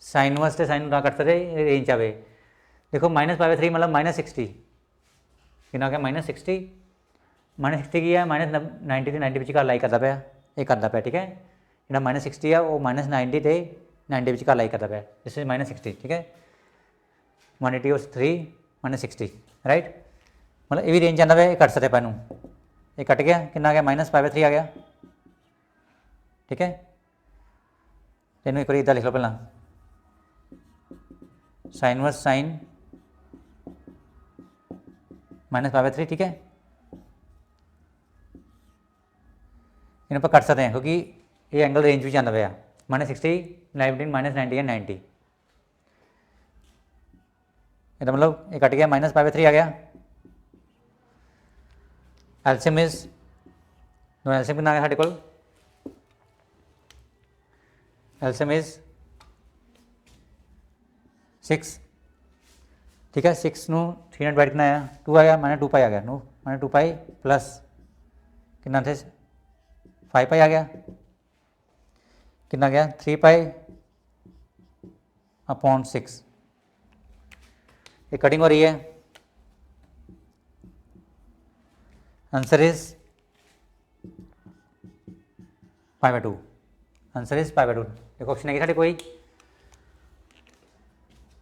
साइन वास्ते साइन कट सकते ये रेंज आवे देखो -5/3 मतलब -60 कितना क्या -60 की है -90 to 90 विचकार लाई करता पाया ये करता पाया ठीक है जो -60 है वो -90 to 90 विचकार लाई करता पाया दिस इज -60 ठीक है 180 और 3 -60 राइट मतलब ये भी रेंज आता पाया ये कट सकते पाया ये कट गया कितना गया -5/3 आ गया ठीक है। तेन एक बार इदा लिख लो पहला साइन वर्स साइन -5/3 ठीक है इन पर कट सकते हैं क्योंकि ये एंगल रेंज भी आता पाया -60 -90 एंड 90 ये मतलब ये कट गया -5/3 आ गया। एलसीएम इज एलसीएम कितना आ गया साढ़े को एलसीएम इज 6 ठीक है 6 नू 3 डिवाइड कितना आया 2 आ गया -2 पाई आ गया -2 पाई प्लस कितना थे 5 पाई आ गया कितना गया 3 पाई अपॉन 6 ये कटिंग हो रही है आंसर इज 5/2 आंसर इज 5/2 देखो ऑप्शन है कि कोई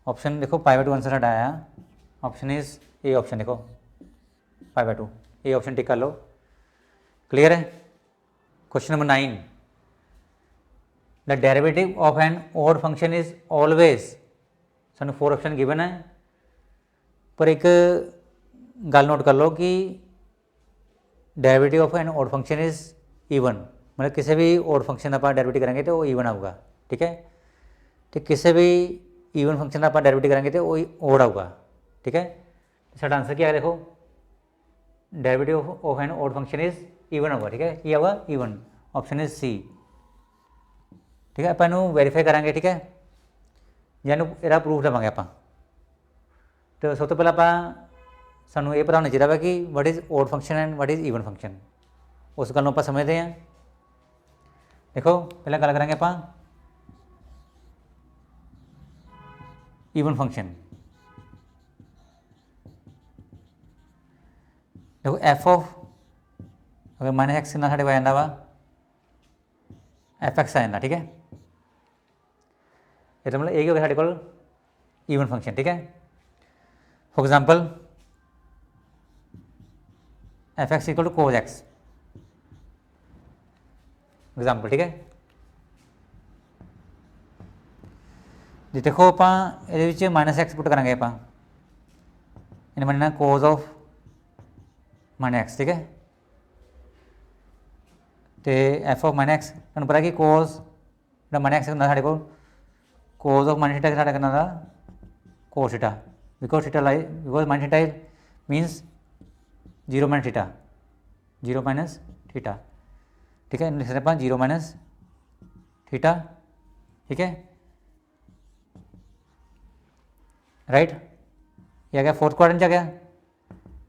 ऑप्शन देखो 5/2 आंसर साढ़ा आया ऑप्शन इज ए ऑप्शन देखो 5/2 ये ऑप्शन टिक कर लो क्लियर है। Question number 9 the derivative of an odd function is always सानू 4 ऑप्शन गिवन है पर एक गल नोट कर लो कि derivative of an odd function is even मतलब किसी भी ऑड फंक्शन आप डेरिवेटिव करेंगे तो वो ईवन आऊगा ठीक है तो किसी भी ईवन फंक्शन आप डेरिवेटिव करेंगे तो वो ऑड आऊगा ठीक है। साडा आंसर क्या है देखो derivative of an odd function is even होगा ठीक है ये होगा ईवन ऑप्शन इज सी ठीक है। आप वेरीफाई करांगे ठीक है जानू यदा प्रूफ देवांगे आप तो सब तो पहले आप सानू ये पता होना चाहिए कि what is odd function and what is even function उस गल आप समझते हैं। देखो पहले गल करेंगे आप ईवन फंक्शन देखो एफ ऑफ अगर -x कितना साढ़े को आ जाता वा fx आ जाता ठीक है ये तो मतलब एक ही हो गया साढ़े को ईवन फंक्शन ठीक है। For example fx equal to cos x example ठीक है जी देखो आप ये -x पुट करेंगे आप इन्हें बनना cos ऑफ -x ठीक है तो एफ ऑफ -x तुहानू पता कि cos -x होंदा साढ़े को cos ऑफ -θ साढ़ा कितना था cos θ because minus theta is means 0 minus theta, 0 minus theta, ठीक है, लिख सकते हैं 0 माइनस थीटा, ठीक है, राइट। ये आ गया फोर्थ क्वाड्रेंट आ गया,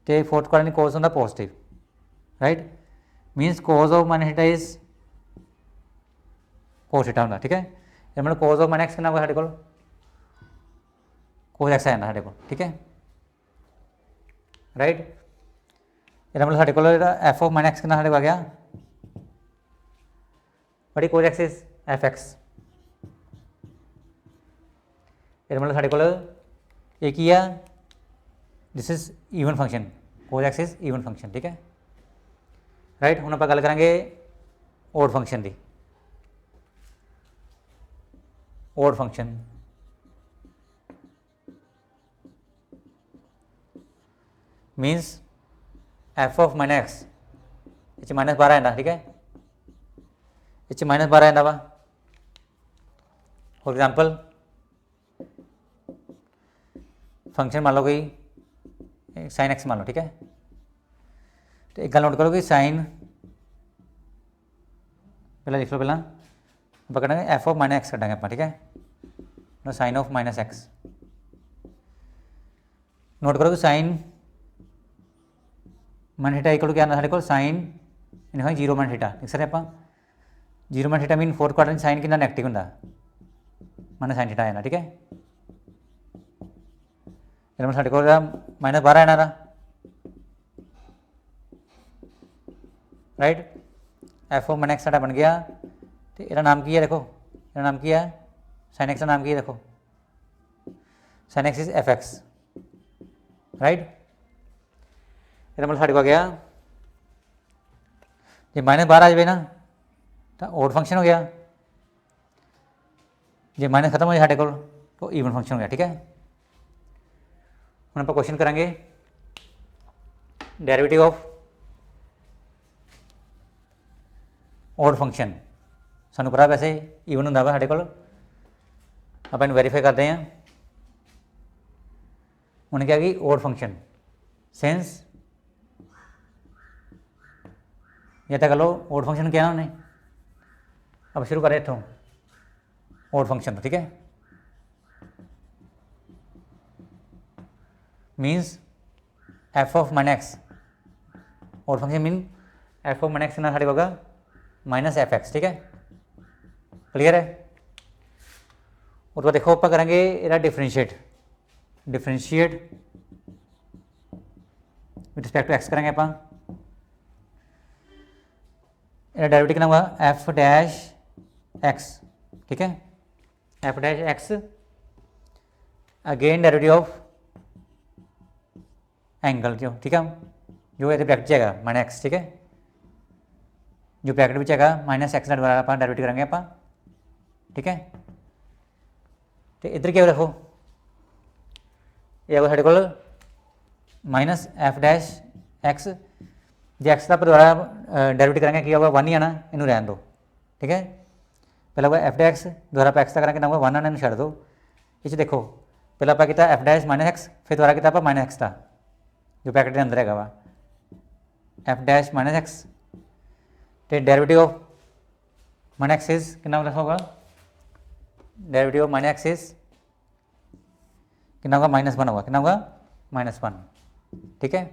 तो फोर्थ क्वाड्रेंट कोस होंगे positive, right, मीनस cos of minus theta is cos theta होंगे, ठीक है। ये मतलब कोस ऑफ माइनस एक्स कितना होगा साढ़े को, कोस एक्स आ जाता साढ़े को, ठीक है, राइट। ये मतलब साढ़े को एफ ऑफ माइनस एक्स कितना साढ़े को आ गया, बड़ी cos x is f x. ये मतलब साढ़े को एक ही है, this is even function, cos x is even function, ठीक है, राइट। हुण आपां गल करांगे ओड फंक्शन की, odd function means f of minus x is -12 आंदा, ठीक है, इस -12 आंदा वा। फॉर एग्जाम्पल फंक्शन मान लो कोई साइन एक्स मान लो, ठीक है, तो एक गल नोट करो कि साइन पहले लिख लो, पहला आप करेंगे एफ ऑफ माइनस एक्स करेंगे आप, ठीक है, sine of minus x. Note करो कि साइन माइनस थीटा इक्वल क्या आना साढ़े को साइन इन 0 माइनस थीटा लिख सकते आप, 0 minus theta mean fourth quadrant sine कितना नैगेटिव होंगे, माइनस साइन थीटा आना, ठीक है, साढ़े को -12 आना, right. F of minus x साढ़ा बन गया, तो यदा नाम की है, देखो यदा नाम की है, साइन एक्स का नाम की है, देखो sine x is f x, right. ये मतलब साढ़े को आ गया, जो -12 आ जाए ना तो ओड फंक्शन हो गया, जो माइनस खत्म हो जाए साढ़े को तो ईवन फंक्शन हो गया, ठीक है। हम आप क्वेश्चन करेंगे डेरिवेटिव ऑफ ओड फंक्शन, सानू पता वैसे ईवन होंगे वा साढ़े को, आप वेरीफाई करते हैं। उन्हें क्या कि ओड फंक्शन सेंस या तो कर लो ओड फंक्शन क्या है उन्हें, अब शुरू करें इतों ओड फंक्शन तो, ठीक है, means f of minus x, odd function mean f of minus x ना साढ़े होगा माइनस एफ एक्स, ठीक है, क्लियर है। और तो देखो आप करेंगे ये differentiate with respect to x करेंगे आप, डेरिवेटिव कितना होगा एफ डैश एक्स, ठीक है, F dash x again derivative of angle जो, ठीक है, जो ये ब्रैकेट है माइनस एक्स, ठीक है, जो ब्रैकेट में है माइनस एक्स द्वारा आप डेरिवेटिव करेंगे आप, ठीक है। तो इधर क्या रखो ये साढ़े को माइनस एफ डैश एक्स, जो एक्स का द्वारा डेरिवेटिव करेंगे क्या होगा 1 ही आना, इनू रहन दो, ठीक है, पहला होगा एफ डैश द्वारा आप एक्स का करेंगे होगा 1 आना, इन्हें छड़ दो। इस देखो पहला आप किया एफ डैश माइनस एक्स, फिर द्वारा किया माइनस एक्स का जो ब्रैकेट के अंदर है वा एफ डैश माइनस एक्स, तो derivative of minus x is कितना होगा, derivative of minus x is कितना होगा -1 होगा, कितना होगा -1, ठीक है,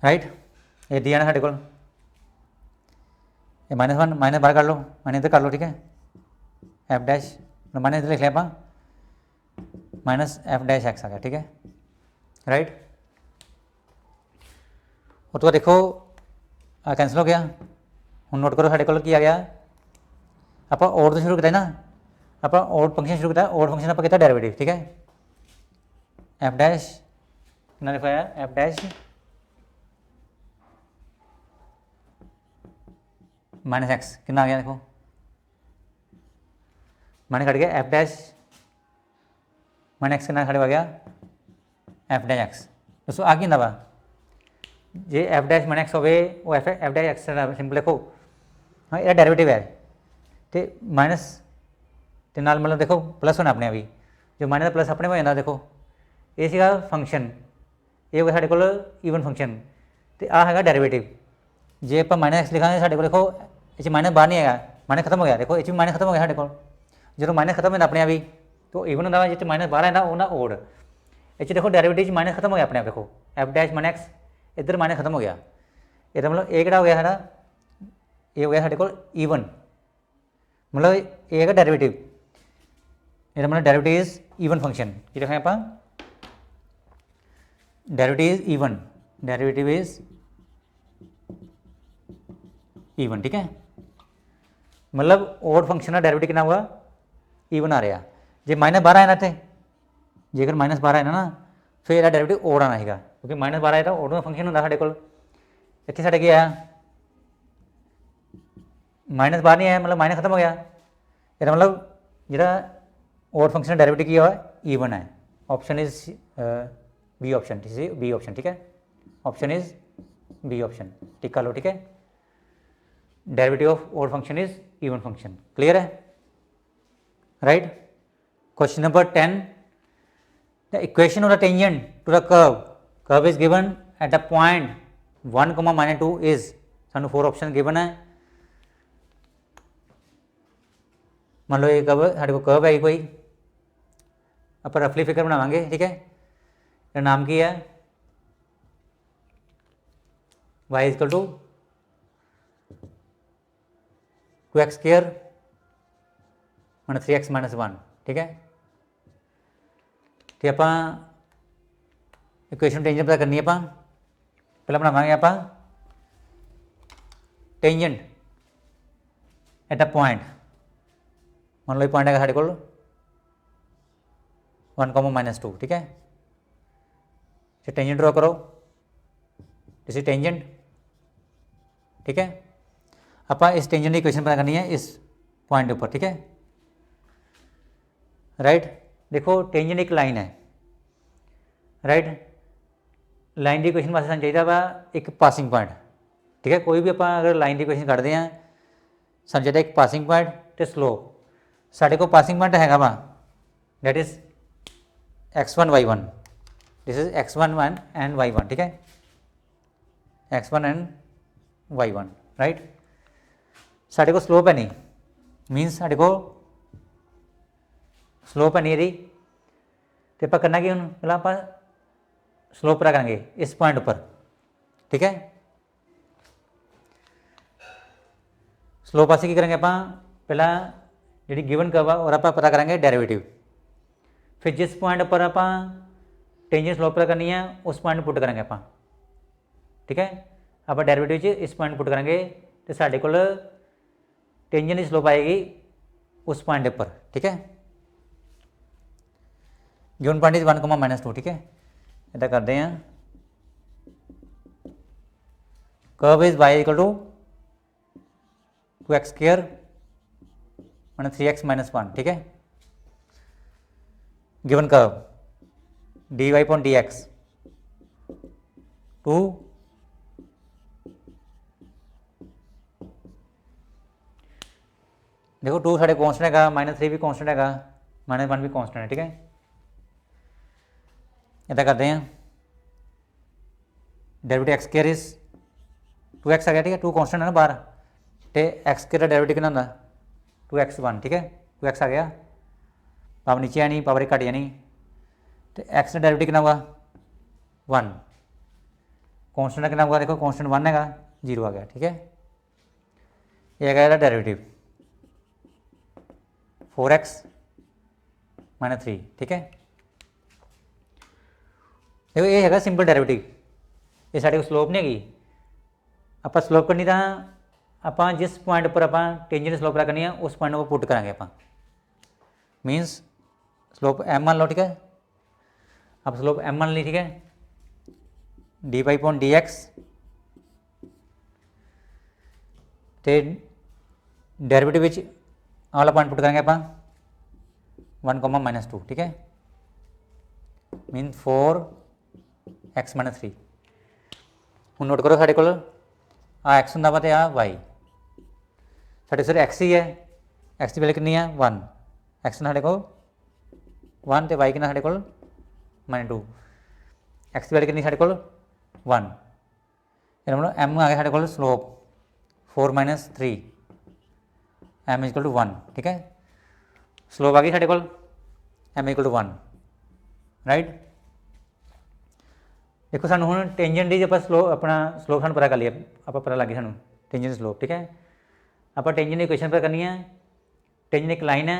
राइट। ये दिया ना साढ़े को -1 -12 कर लो, माइनस इधर कर लो, ठीक है, एफ डैश माइनस इधर लिख लिया आप माइनस एफ डैश एक्स आ गया, ठीक है, राइट। और तो देखो कैंसिल हो गया, हम नोट करो साढ़े को की आ गया, आप ओड तो शुरू किया ना, आप ओड फंक्शन शुरू किया, ओड फंक्शन आप किया डेरिवेटिव, ठीक है, एफ डैश कितना लिखाया एफ डैश माइनस एक्स कितना आ गया, देखो माइनस कट गया, एफ डैश माइनस एक्स कितना खड़े हो गया एफ डैश एक्स, दोस्तों आ गया वा जे एफ डैश माइनस एक्स हो वो एफ डैश एक्स सिंपल लिखो, हाँ ये डेरिवेटिव है, तो माइनस तो नाल मतलब देखो प्लस होना अपने भी जो माइनस का प्लस अपने में हो जाता देखो ये सीगा फंक्शन ये हो गया साढ़े कोल ईवन फंक्शन तो आ हैगा डेरिवेटिव जे आप माइनस एक्स लिखा साढ़े को देखो ये माइनस बाहर नहीं है माइनस खत्म हो गया देखो ये माइनस खत्म हो गया साढ़े को जो माइनस खत्म होता अपने भी तो ईवन होंगे जिस माइनस बाहर है ना ओड ये देखो डेरिवेटिव माइनस खत्म हो गया अपने आप देखो एफ डैश माइनस एक्स इधर माइनस खत्म हो गया ये मतलब ये हो गया साढ़ा ये हो गया साढ़े को ईवन मतलब ये है डेरिवेटिव ये मतलब डेरिवेटिव इज ईवन फंक्शन ये देखें आप derivative is even derivative is even ठीक है मतलब ओड फंक्शन का डेरिवेटिव कितना हुआ ईवन आ रहा जे माइनस 12 है ना तो जेकर माइनस 12 है ना फिर यह डेरिवेटिव ओड आना है क्योंकि माइनस 12 है तो ओड का फंक्शन होंगे साढ़े को इतने साढ़े क्या है माइनस 12 नहीं है मतलब माइनस खत्म हो गया ये मतलब जो ओड फंक्शन डेरिवेटिव किया हुआ ईवन है option is B option B option ठीक है option is B option tick कर लो ठीक है derivative of odd function is even function clear है right question number 10 the equation of the tangent to the curve is given at the point 1, -2 is सानू 4 option given है मान लो ये साढ़े को कर्व है कोई आप रफली फिगर बनावांगे ठीक है इसका नाम की है y equal to 2x² -3x - 1 ठीक है तो आप इक्वेशन टेंजेंट पता करनी है आप पहले बनावांगे आप टेंजेंट एट अ पॉइंट मान लो पॉइंट है साढ़े को 1, -2 ठीक है टेंजेंट ड्रॉ करो दिस इज टेंजेंट ठीक है आप इस टेंजेंट की इक्वेशन पता करनी है इस पॉइंट के ऊपर ठीक है राइट देखो टेंजेंट एक लाइन है राइट लाइन की इक्वेशन वास्ते चाहिए वा एक पासिंग पॉइंट ठीक है कोई भी आप अगर लाइन की इक्वेशन कढ़ते हैं सानू चाहिए एक पासिंग पॉइंट तो स्लोप साढ़े को पासिंग पॉइंट हैगा वा that is x1 y1 this is x1 and y1 ठीक है x1 एंड y1 राइट साढ़े को स्लोप है नहीं मीनस साढ़े को स्लोप है नहीं रही तो आप करना कि पहला आप स्लोप पता करेंगे इस पॉइंट पर ठीक है स्लोप वास्ते की करेंगे आप पहला जी गिवन कर्व और आप पता करेंगे डेरिवेटिव फिर जिस पॉइंट पर आप टेंजेंट स्लोप पता करनी है उस पॉइंट पुट करेंगे आप ठीक है आप डेरिवेटिव इस पॉइंट पुट करेंगे तो साढ़े को टेंजेंट की स्लोप आएगी उस पॉइंट पर ठीक है गिवन पॉइंट इज 1, -2 ठीक है इतना करते हैं curve is y equal to 2x² -3x - 1 ठीक है given curve dy upon dx 2 देखो 2 साढ़े कॉन्स्टेंट है -3 भी कॉन्स्टेंट है -1 भी कॉन्स्टेंट है ठीक है इतना करते हैं डेरिवेटिव x² इज 2x आ गया ठीक है 2 कॉन्स्टेंट है ना बाहर तो x² का डेरिवेटिव कितना होता 2x1 ठीक है 2x आ गया पावर नीचे आनी पावर एक घट जानी तो x का डेरिवेटिव कितना हुआ 1 कॉन्स्टेंट कितना हुआ देखो कॉन्स्टेंट 1 है 0 आ गया ठीक है ये है डेरिवेटिव 4x - 3 ठीक है देखो ये है सिंपल डेरिवेटिव ये साढ़े को स्लोप नहीं हैगी आप स्लोप करनी तो आप जिस पॉइंट पर आप टेंजेंट स्लोप करनी है उस पॉइंट को पुट करेंगे आप मीनस स्लोप m मान लो ठीक है आप स्लोप m मान ली ठीक है dy upon dx तो डेरिवेटिव वाला पॉइंट पुट करेंगे आप 1, -2 ठीक है मीन 4x - 3 हूँ नोट करो साढ़े को एक्स होंगे वा तो आ वाई साढ़े सिर्फ एक्स ही है एक्स की वैल्यू कितनी है 1 एक्स ਸਾਡੇ ਕੋਲ 1 ਤੇ y ਕਿੰਨਾ ਸਾਡੇ ਕੋਲ -2, एक्स की वैल्यू कितनी ਸਾਡੇ ਕੋਲ 1, ਇਹਦਾ ਮਤਲਬ m ਆ ਗਿਆ ਸਾਡੇ ਕੋਲ ਸਲੋਪ 4 - 3, m = 1, ਠੀਕ ਹੈ। ਸਲੋਪ ਆ ਗਈ ਸਾਡੇ ਕੋਲ m = 1, ਰਾਈਟ। देखो सानू हुण टेंजेंट दी आप अपना स्लोप सानू पता कर लिया, आप पता लग गया सानू टेंजेंट स्लोप, ठीक है। आप टेंजेंट इक्वेशन पर करनी है। टेंजेंट एक लाइन है,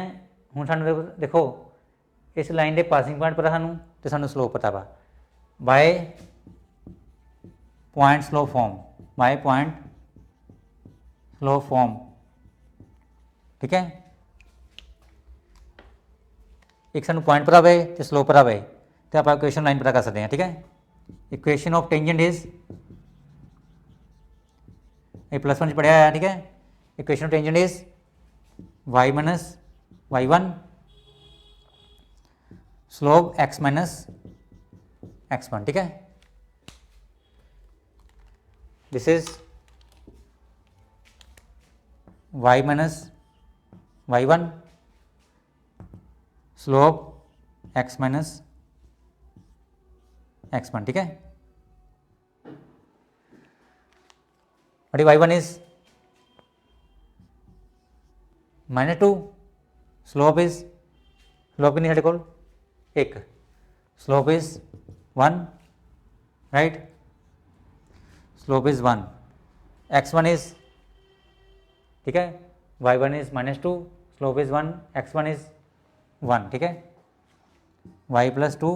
हुण सानू देखो इस लाइन के पासिंग पॉइंट पता सानू तो सानू स्लोप पता वा by point slope form, by point slope form, ठीक है। एक सानू पॉइंट पता होवे ते स्लोप पता होवे तो आप इक्वेशन लाइन पता कर सकते हैं, ठीक है। इक्वेशन ऑफ टेंजेंट इज ये +1 पढ़िया है, ठीक है। Equation of tangent is y - y1 slope x - x1, ठीक है। This is y - y1 slope x - x1, ठीक है। बट y1 इज -2, स्लोप कितनी साढ़े कोल 1, slope is 1, right. Slope is 1, x1 is, ठीक है, y1 is -2, slope is 1, x1 is 1, ठीक है। y + 2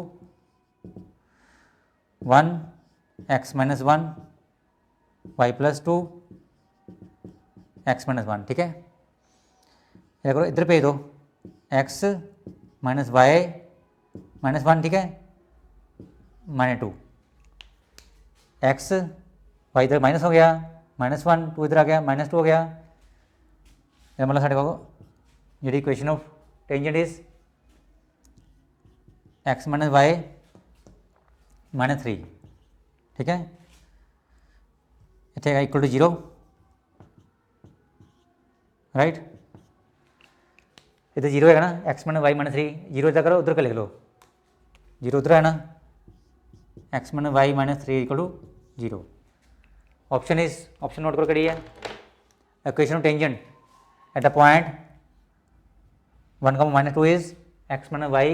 1 x - 1 y + 2 x - 1, ठीक है। देखो इधर भेज दो x - y -1, ठीक है, -2, x y इधर माइनस हो गया -1, 2 इधर आ गया -2 हो गया। ये मतलब साढ़े को जी equation of tangent is x - y -3, ठीक है। इतने इक्वल टू 0, राइट। इधर 0 है ना, x - y -3, 0 इधर करो, उधर का लिख लो 0 उधर है ना, x - y -3 = 0। Option is, option note करो करिए, equation of tangent at the point 1, -2 is x - y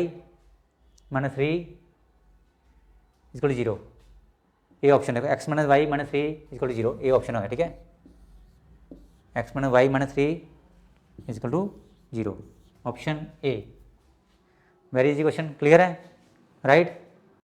-3 = 0। ये ऑप्शन है, x - y -3 = 0, ये ऑप्शन है, ठीक है। x - y -3 = 0, ऑप्शन ए। वेरी इजी क्वेश्चन, क्लियर है, राइट।